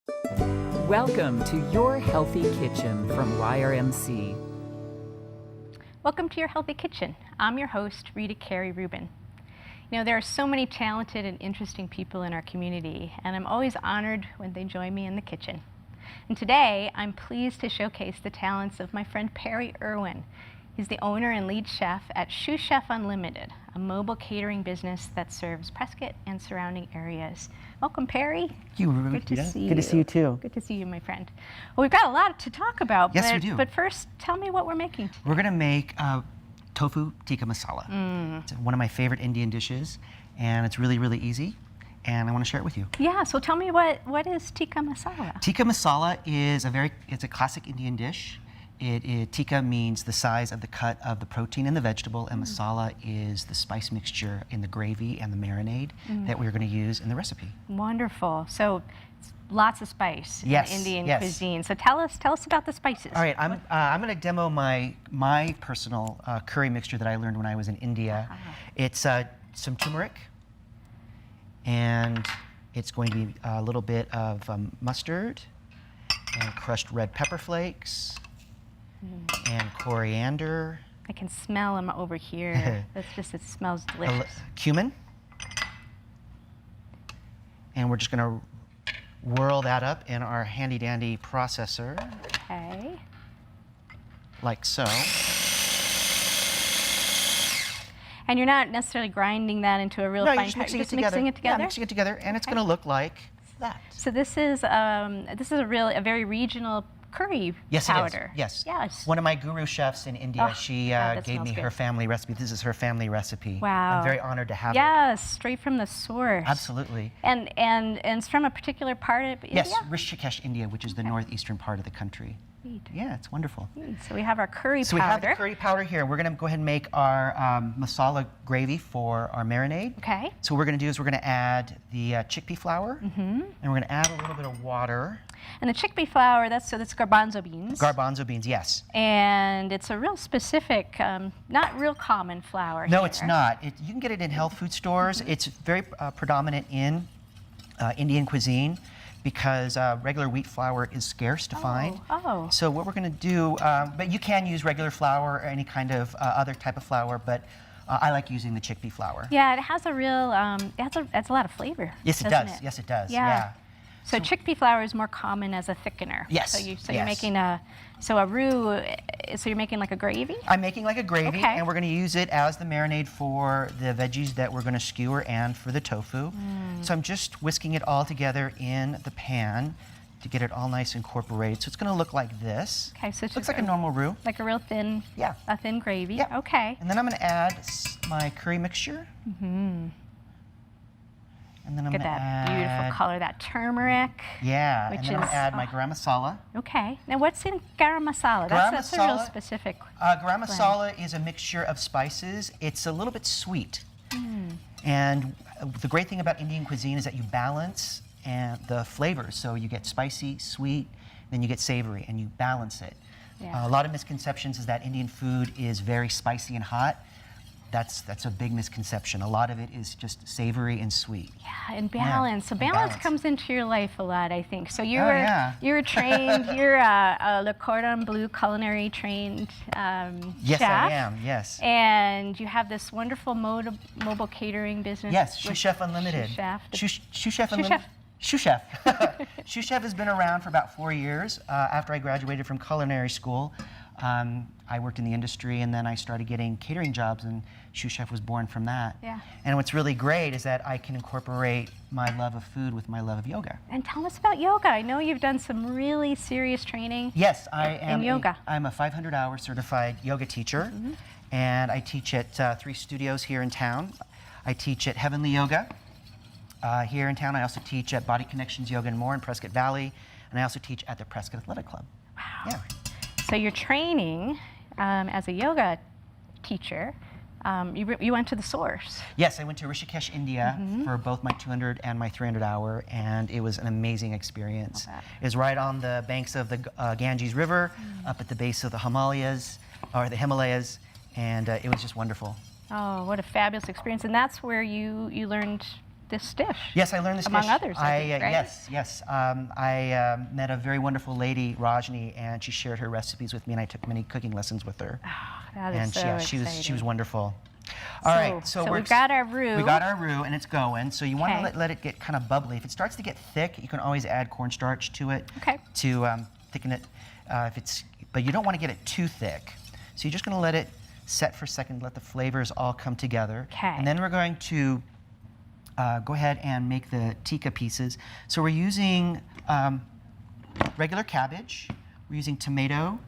Welcome to Your Healthy Kitchen from YRMC. Welcome to Your Healthy Kitchen. I'm your host, Rita Carey Rubin. You know, there are so many talented and interesting people in our community, and I'm always honored when they join me in the kitchen. And today, I'm pleased to showcase the talents of my friend Perry Irwin. He's the owner and lead chef at Sous Chef Unlimited, a mobile catering business that serves Prescott and surrounding areas. Welcome, Perry. Thank you, Good to see you. Good to see you too. Good to see you, my friend. Well, we've got a lot to talk about. Yes, but, we do. But first, tell me what we're making today. We're going to make tofu tikka masala. It's one of my favorite Indian dishes, and it's really, really easy, and I want to share it with you. Yeah, so tell me what is tikka masala? Tikka masala is it's a classic Indian dish. Tikka means the size of the cut of the protein in the vegetable, and masala is the spice mixture in the gravy and the marinade that we're going to use in the recipe. Wonderful. So lots of spice in Indian cuisine. So tell us about the spices. All right, I'm going to demo my personal curry mixture that I learned when I was in India. It's some turmeric, and it's going to be a little bit of mustard and crushed red pepper flakes. And coriander. I can smell them over here. It smells delicious. Cumin. And we're just going to whirl that up in our handy dandy processor. Okay. Like so. And you're not necessarily grinding that into a real fine powder. Mixing it Mixing it together? Yeah, mixing it together, and it's going to look like that. So this is a very regional curry powder. It is. Yes. Yes. One of my guru chefs in India, she gave me her family recipe. This is her family recipe. Wow. I'm very honored to have it. Yes, straight from the source. Absolutely. And it's from a particular part of India? Yes, Rishikesh, India, which is the northeastern part of the country. Neat. Yeah, it's wonderful. So we have our curry powder. So we have the curry powder here. We're going to go ahead and make our masala gravy for our marinade. Okay. So what we're going to do is we're going to add the chickpea flour, and we're going to add a little bit of water. And the chickpea flour, that's garbanzo beans. Garbanzo beans, yes. And it's a real specific, not real common flour. No, here. it's not. You can get it in health food stores. It's very predominant in Indian cuisine, because regular wheat flour is scarce to find. Oh. So what we're going to do, but you can use regular flour or any kind of other type of flour, but I like using the chickpea flour. Yeah, it has a real, it's a lot of flavor. Yes, it does. Yes, it does. Yeah. So chickpea flour is more common as a thickener. Yes. So you're making a roux. So you're making like a gravy. I'm making like a gravy, okay. And we're going to use it as the marinade for the veggies that we're going to skewer and for the tofu. So I'm just whisking it all together in the pan to get it all nice incorporated. So it's going to look like this. Okay, so it's looks like a normal roux. Like a real thin. Yeah. A thin gravy. Yeah. Okay. And then I'm going to add my curry mixture. And then I'm Get going to that add beautiful color, that turmeric. Yeah, which and then I'm going to add my garam masala. Okay. Now what's in garam masala? That's a real specific. Garam masala is a mixture of spices. It's a little bit sweet. And the great thing about Indian cuisine is that you balance the flavors. So you get spicy, sweet, then you get savory, and you balance it. Yeah. A lot of misconceptions is that Indian food is very spicy and hot. That's a big misconception. A lot of it is just savory and sweet. Yeah, and balance. So balance comes into your life a lot, I think. So you're trained. You're a Le Cordon Bleu culinary trained yes, chef. I am. Yes. And you have this wonderful mobile catering business. Yes, Sous Chef Unlimited. Sous Chef Unlimited. Sous Chef. Sous Chef has been around for about 4 years. After I graduated from culinary school, I worked in the industry, and then I started getting catering jobs, and Sous Chef was born from that. Yeah. And what's really great is that I can incorporate my love of food with my love of yoga. And tell us about yoga. I know you've done some really serious training. Yes, I am. In yoga. I'm a 500-hour certified yoga teacher, and I teach at 3 studios here in town. I teach at Heavenly Yoga here in town. I also teach at Body Connections Yoga and More in Prescott Valley, and I also teach at the Prescott Athletic Club. Wow. Yeah. So you're training as a yoga teacher. You went to the source. Yes, I went to Rishikesh, India for both my 200 and my 300 hour, and it was an amazing experience. It was right on the banks of the Ganges River, up at the base of the Himalayas, and it was just wonderful. Oh, what a fabulous experience. And that's where you learned this dish. Yes, I learned this among dish. others. I think, right? Yes. I met a very wonderful lady, Rajni, and she shared her recipes with me, and I took many cooking lessons with her. Oh, that is And so she was wonderful. All right, so we've got our roux. We got our roux, and it's going. So you want Okay. to let it get kind of bubbly. If it starts to get thick, you can always add cornstarch to it to thicken it. But you don't want to get it too thick. So you're just going to let it set for a second, let the flavors all come together. Okay. And then we're going to go ahead and make the tikka pieces. So we're using regular cabbage. We're using tomato,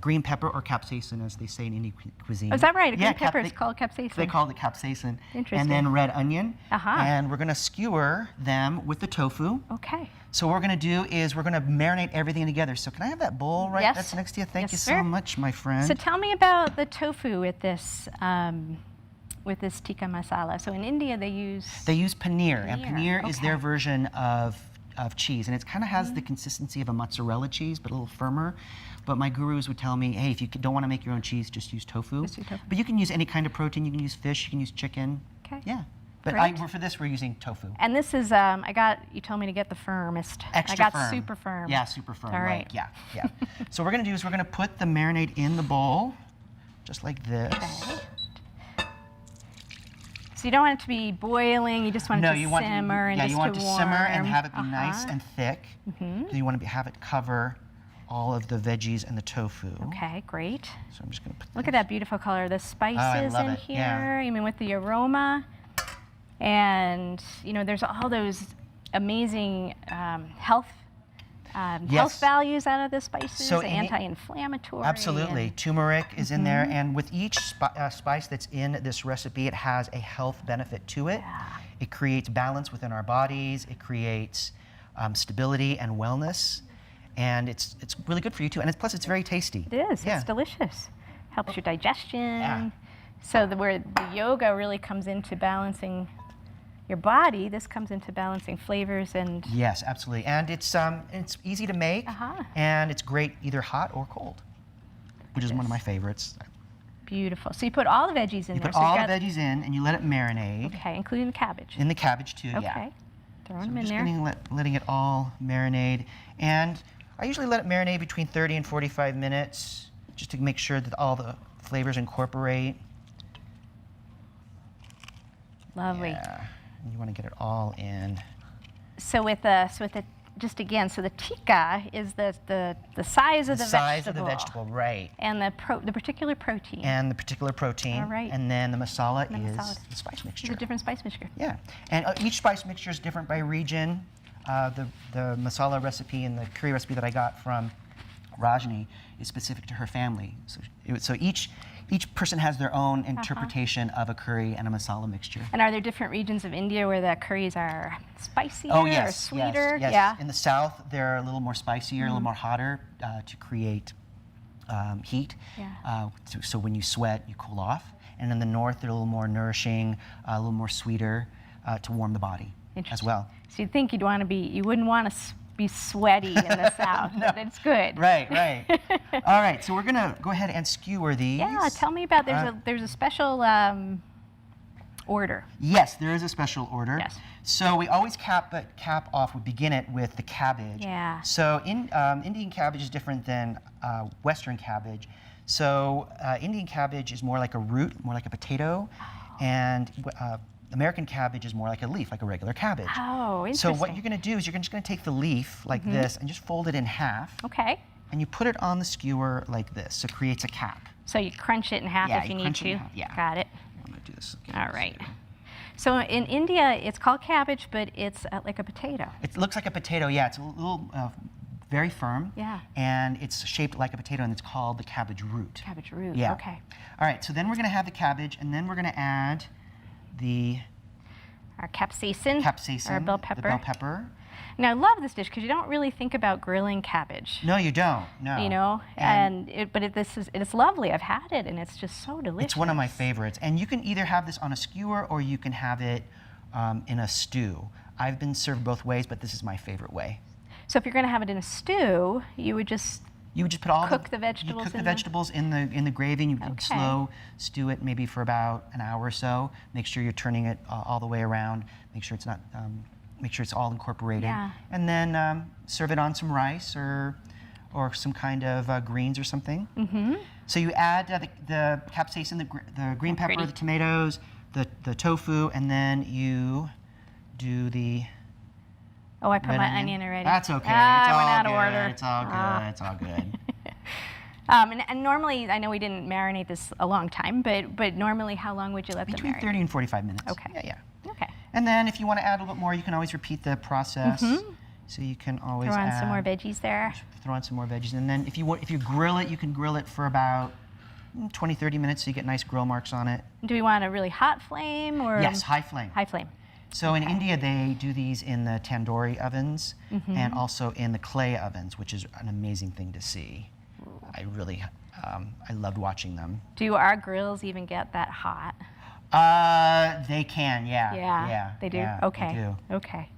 green pepper, or capsaicin, as they say in Indian cuisine. Oh, is that right? A Yeah, green pepper is called capsaicin. They call it capsaicin. Interesting. And then red onion. Uh-huh. And we're going to skewer them with the tofu. Okay. So what we're going to do is we're going to marinate everything together. So can I have that bowl right Yes. that's next to you? Thank you Yes, so sir. much, my friend. So tell me about the tofu with this tikka masala. So in India they use paneer, and paneer is their okay. version of cheese, and it kind of has the consistency of a mozzarella cheese, but a little firmer. But my gurus would tell me, hey, if you don't want to make your own cheese, just use tofu. Just use tofu. But you can use any kind of protein. You can use fish. You can use chicken. Okay. Yeah. But Great. for this, we're using tofu. And this is you told me to get the firmest. Extra I got firm. super firm. Yeah, super firm. All right. Yeah. So what we're going to do is we're going to put the marinade in the bowl, just like this. Okay. So you don't want it to be boiling. You just want it to simmer and just you want it to warm. simmer and have it be nice and thick. Mm-hmm. You want to have it cover all of the veggies and the tofu. Okay, great. So I'm just going to put Look at that beautiful color. The spices love in it, here. yeah. I mean, with the aroma, and there's all those amazing health values out of the spices. So anti-inflammatory. Absolutely. Turmeric is in there, and with each spice that's in this recipe, it has a health benefit to it. Yeah. It creates balance within our bodies. It creates stability and wellness, and it's really good for you too. And plus, it's very tasty. It is. Yeah. It's delicious. Helps your digestion. Yeah. So where the yoga really comes into balancing your body, this comes into balancing flavors and. Yes, absolutely. And it's easy to make, and it's great either hot or cold, which is one of my favorites. Beautiful. So you put all the veggies in there. You put all the veggies in, and you let it marinate. Okay, including the cabbage. In the cabbage too, Okay. yeah. Throwing So them in just there. letting it all marinate. And I usually let it marinate between 30 and 45 minutes, just to make sure that all the flavors incorporate. Lovely. Yeah. And you want to get it all in. So with the just again, so the tikka is the size of the size vegetable. of the vegetable, right. And the particular protein. And the particular protein. All right. And then the masala The is masala. the spice mixture. It's a different spice mixture. Yeah. And each spice mixture is different by region. The masala recipe and the curry recipe that I got from Rajni is specific to her family. So each person has their own interpretation of a curry and a masala mixture. And are there different regions of India where the curries are spicier or sweeter? Yes. Yeah. In the south, they're a little more spicier, a little more hotter to create heat. Yeah. So when you sweat, you cool off. And in the north, they're a little more nourishing, a little more sweeter to warm the body as well. So you'd think you wouldn't want to be sweaty in the south, but it's good. Right. All right, so we're gonna go ahead and skewer these. Yeah, tell me about, there's a special order. Yes, there is a special order. Yes. So we always cap off, we begin it with the cabbage. Yeah. So Indian cabbage is different than Western cabbage. So Indian cabbage is more like a root, more like a potato, and American cabbage is more like a leaf, like a regular cabbage. Oh, interesting. So what you're going to do is you're just going to take the leaf like this and just fold it in half. Okay. And you put it on the skewer like this, so it creates a cap. So you crunch it in half if you need crunch to. it in half, yeah. Got it. I'm going to do this. All right. So in India, it's called cabbage, but it's like a potato. It looks like a potato, yeah. It's a little, very firm. Yeah. And it's shaped like a potato, and it's called the cabbage root. Cabbage root, Yeah. okay. All right, so then we're going to have the cabbage, and then we're going to add Our capsaicin. Our bell pepper. the bell pepper. Now, I love this dish because you don't really think about grilling cabbage. No, you don't. No. You know, it's lovely. I've had it, and it's just so delicious. It's one of my favorites. And you can either have this on a skewer or you can have it in a stew. I've been served both ways, but this is my favorite way. So if you're going to have it in a stew, you would just You would just put all cook the vegetables. You cook the vegetables in the gravy, and you would slow stew it maybe for about an hour or so. Make sure you're turning it all the way around. Make sure it's not. Make sure it's all incorporated. Yeah. And then serve it on some rice or some kind of greens or something. Mm-hmm. So you add the capsaicin, the green pepper, the tomatoes, the tofu, and then you do the. Oh, I put my onion already. That's okay. I it's went all out good. of order. It's all good. It's all good. And normally, I know we didn't marinate this a long time, but normally, how long would you let them marinate? Between 30 and 45 minutes. Okay. Yeah. Okay. And then if you want to add a little bit more, you can always repeat the process. Mm-hmm. So you can always throw on some more veggies there. Throw on some more veggies, and then if you grill it, you can grill it for about 20, 30 minutes, so you get nice grill marks on it. Do we want a really hot flame or? Yes, high flame. High flame. So in India, they do these in the tandoori ovens and also in the clay ovens, which is an amazing thing to see. I really, I loved watching them. Do our grills even get that hot? They can, yeah. Yeah, they do? Yeah, okay. They do. Okay.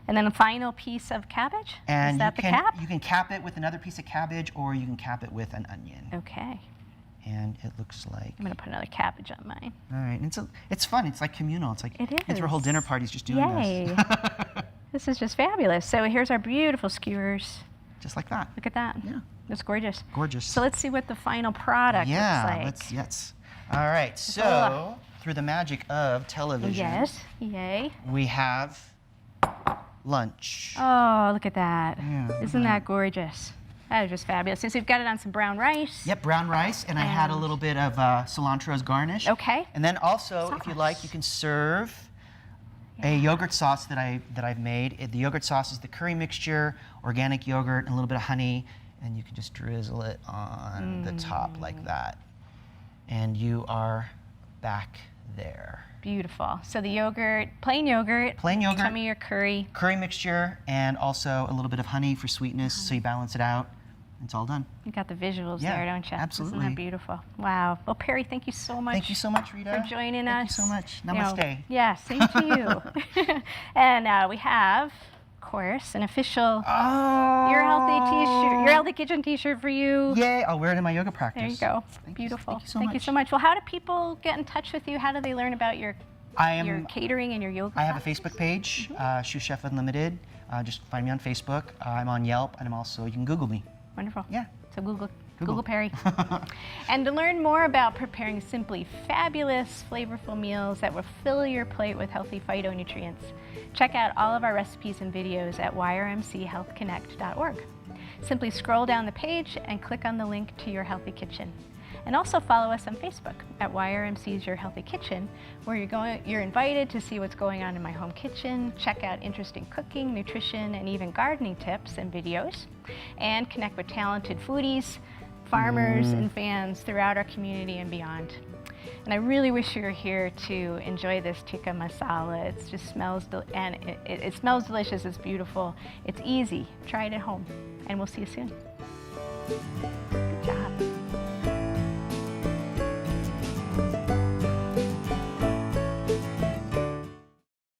And then a final piece of cabbage? And is that the cap? You can cap it with another piece of cabbage, or you can cap it with an onion. Okay. And it looks like. I'm going to put another cabbage on mine. All right. And it's fun. It's like communal. It's like it is. You can throw whole dinner parties just doing Yay. this. This is just fabulous. So here's our beautiful skewers. Just like that. Look at that. Yeah. That's gorgeous. Gorgeous. So let's see what the final product looks like. Yes. All right. So through the magic of television. Yes. Yay. We have lunch. Oh, look at that. Yeah, Isn't that gorgeous? That is just fabulous. Since we've got it on some brown rice. Yep, brown rice, and I had a little bit of cilantro as garnish. Okay. And then also, if you like, you can serve a yogurt sauce that I've made. The yogurt sauce is the curry mixture, organic yogurt, and a little bit of honey, and you can just drizzle it on the top like that. And you are back there. Beautiful. So the yogurt, plain yogurt. Some of your curry. Curry mixture, and also a little bit of honey for sweetness, so you balance it out. It's all done. You got the visuals there, don't you? Absolutely. Isn't that beautiful? Wow. Well, Perry, thank you so much. Thank you so much, Rita. For joining us. Thank you so much. Namaste. Yeah, same to you. And we have, of course, an official Your Healthy t-shirt, Your Healthy Kitchen t-shirt for you. Yay, I'll wear it in my yoga practice. There you go. Beautiful. Thank you so much. Well, how do people get in touch with you? How do they learn about your catering and your yoga? I have a Facebook page, Sous Chef Unlimited. Just find me on Facebook. I'm on Yelp, and you can Google me. Wonderful. Yeah. So Google Perry. And to learn more about preparing simply fabulous, flavorful meals that will fill your plate with healthy phytonutrients, check out all of our recipes and videos at yrmchealthconnect.org. Simply scroll down the page and click on the link to Your Healthy Kitchen. And also follow us on Facebook at YRMC's Your Healthy Kitchen, where you're invited to see what's going on in my home kitchen, check out interesting cooking, nutrition, and even gardening tips and videos, and connect with talented foodies, farmers, and fans throughout our community and beyond. And I really wish you were here to enjoy this tikka masala. It just smells, it smells delicious, it's beautiful, it's easy. Try it at home, and we'll see you soon. Good job.